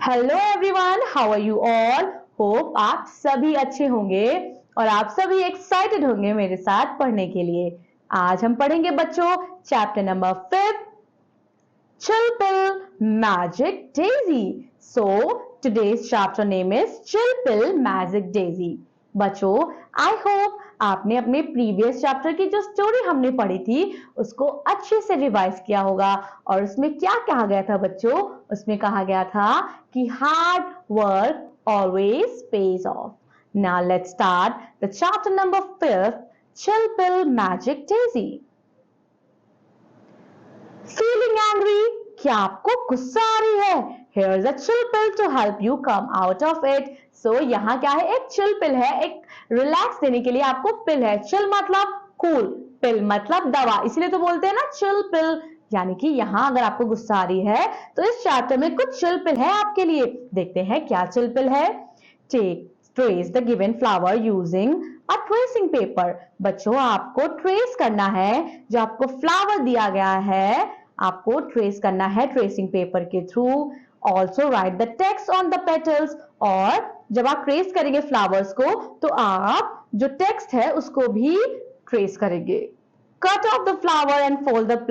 Hello everyone, how are you all. Hope आप सभी अच्छे होंगे और आप सभी एक्साइटेड होंगे मेरे साथ पढ़ने के लिए। आज हम पढ़ेंगे बच्चों chapter number 5, Chill Pill Magic Daisy. So today's chapter name is Chill Pill Magic Daisy. बच्चों, आई होप आपने अपने प्रीवियस चैप्टर की जो स्टोरी हमने पढ़ी थी उसको अच्छे से रिवाइज किया होगा। और उसमें क्या कहा गया था बच्चों? उसमें कहा गया था कि hard work always page of. Now let's start the chapter number 5, Chill Pill Magic Daisy. Feeling angry? क्या आपको गुस्सा आ रही है? Here's a chill pill to help you come out of it. So यहाँ क्या है? एक chill pill है, एक रिलैक्स देने के लिए आपको पिल है। chill मतलब कूल, पिल मतलब दवा, इसलिए तो बोलते हैं ना chill pill। यानी कि यहाँ अगर आपको गुस्सा आ रही है तो इस चैप्टर में कुछ chill pill है आपके लिए। देखते हैं क्या chill pill है। Trace the given flower using a tracing paper. बच्चों, आपको ट्रेस करना है जो आपको फ्लावर दिया गया है, आपको ट्रेस करना है ट्रेसिंग पेपर के through. Also right the text on the petals. और जब आप ट्रेस करेंगे फ्लावर्स को तो आप जो टेक्स्ट है उसको भी ट्रेस करेंगे। Cut off the flower and fold the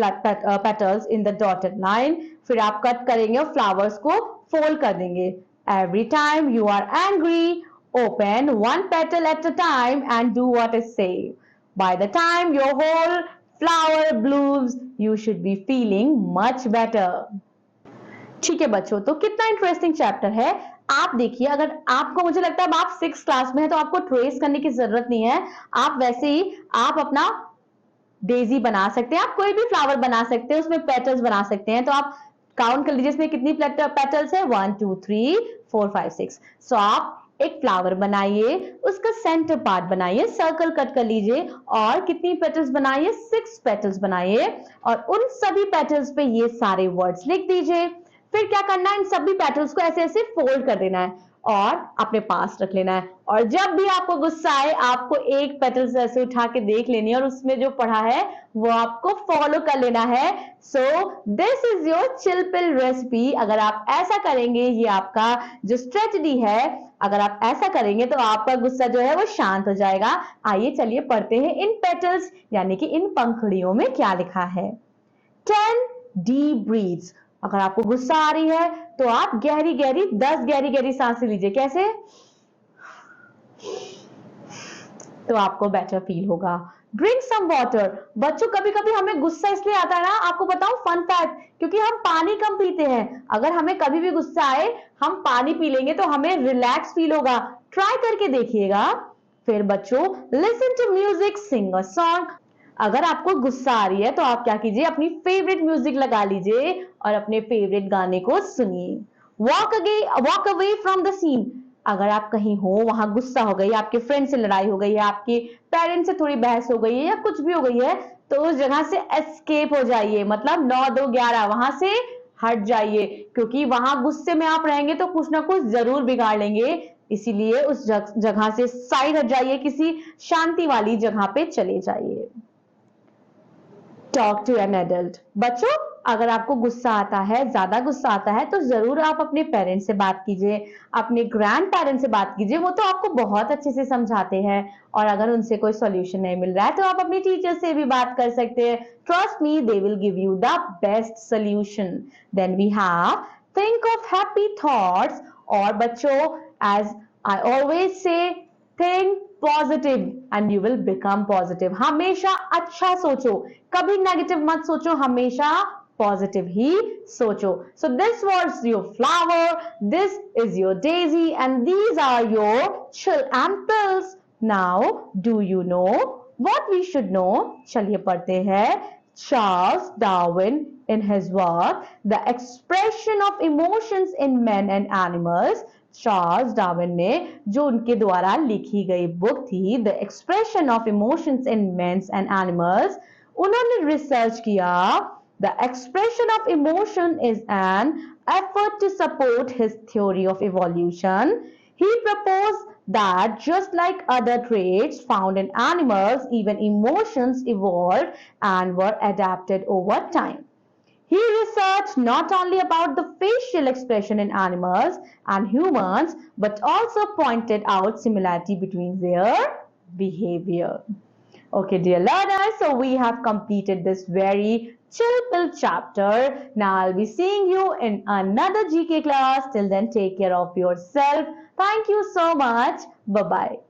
petals in the dotted line. फिर आप कट करेंगे और फ्लावर्स को फोल्ड कर देंगे। Every time you are angry, open one petal at a time and do what is said. By the time your whole flower blooms, you should be feeling much better. ठीक है बच्चों, तो कितना interesting chapter है। आप देखिए, अगर आपको, मुझे लगता है आप 6th क्लास में है तो आपको ट्रेस करने की जरूरत नहीं है। आप वैसे ही आप अपना डेजी बना सकते हैं, आप कोई भी फ्लावर बना सकते हैं, उसमें पेटल्स बना सकते हैं। तो आप काउंट कर लीजिए इसमें कितनी पेटल्स है, 1 2 3 4 5 6। सो आप एक फ्लावर बनाइए, उसका सेंटर पार्ट बनाइए, सर्कल कट कर लीजिए और कितनी पेटल्स बनाइए, 6 पेटल्स बनाइए और उन सभी पेटल्स पे ये सारे वर्ड्स लिख दीजिए। फिर क्या करना है, इन सभी पेटल्स को ऐसे ऐसे फोल्ड कर देना है और अपने पास रख लेना है। और जब भी आपको गुस्सा आए आपको एक पेटल से ऐसे उठा के देख लेनी है और उसमें जो पढ़ा है वो आपको फॉलो कर लेना है। So this is your chill pill recipe. अगर आप ऐसा करेंगे, ये आपका जो स्ट्रेटजी है, अगर आप ऐसा करेंगे तो आपका गुस्सा जो है वो शांत हो जाएगा। आइए चलिए पढ़ते हैं इन पेटल्स यानी कि इन पंखुड़ियों में क्या लिखा है। 10 deep breaths। अगर आपको गुस्सा आ रही है तो आप गहरी गहरी 10 गहरी गहरी सांसें लीजिए। कैसे? तो आपको बेटर फील होगा। Drink some water. बच्चों, कभी कभी हमें गुस्सा इसलिए आता है ना, आपको बताऊं फन फैक्ट, क्योंकि हम पानी कम पीते हैं। अगर हमें कभी भी गुस्सा आए, हम पानी पी लेंगे तो हमें रिलैक्स फील होगा। ट्राई करके देखिएगा। फिर बच्चों, listen to music, sing a song. अगर आपको गुस्सा आ रही है तो आप क्या कीजिए, अपनी फेवरेट म्यूजिक लगा लीजिए और अपने फेवरेट गाने को सुनिए। Walk away from the scene. अगर आप कहीं हो, वहां गुस्सा हो गई, आपके फ्रेंड से लड़ाई हो गई है, आपके पेरेंट्स से थोड़ी बहस हो गई है या कुछ भी हो गई है, तो उस जगह से एस्केप हो जाइए। मतलब 9 2 11 वहां से हट जाइए, क्योंकि वहां गुस्से में आप रहेंगे तो कुछ ना कुछ जरूर बिगाड़ लेंगे। इसीलिए उस जगह से साइड हट जाइए, किसी शांति वाली जगह पे चले जाइए। Talk to an adult. बच्चों, अगर आपको गुस्सा आता है, ज्यादा गुस्सा आता है, तो जरूर आप अपने पेरेंट्स से बात कीजिए, अपने ग्रैंड पेरेंट्स से बात कीजिए। वो तो आपको बहुत अच्छे से समझाते हैं। और अगर उनसे कोई सॉल्यूशन नहीं मिल रहा है तो आप अपनी टीचर से भी बात कर सकते हैं। Trust me, they will give you the best solution. Then we have think of happy thoughts. और बच्चों, as I always say, think positive and you will become positive. हमेशा अच्छा सोचो, कभी नेगेटिव मत सोचो, हमेशा पॉजिटिव ही सोचो। So this was your flower, this is your daisy and these are your chill and pills. Now do you know what we should know? चलिए पढ़ते हैं। Charles Darwin in his work The Expression of Emotions in Men and Animals, Charles Darwin ने जो उनके द्वारा लिखी गई book थी the expression of emotions in mens and animals, उन्होंने रिसर्च किया the expression of emotion is an effort to support his theory of evolution. He proposed that just like other traits found in animals, even emotions evolved and were adapted over time. He researched not only about the facial expression in animals and humans, but also pointed out similarity between their behavior. Okay, dear learners, so we have completed this very chill pill chapter. Now I'll be seeing you in another GK class. Till then, take care of yourself. Thank you so much. Bye bye.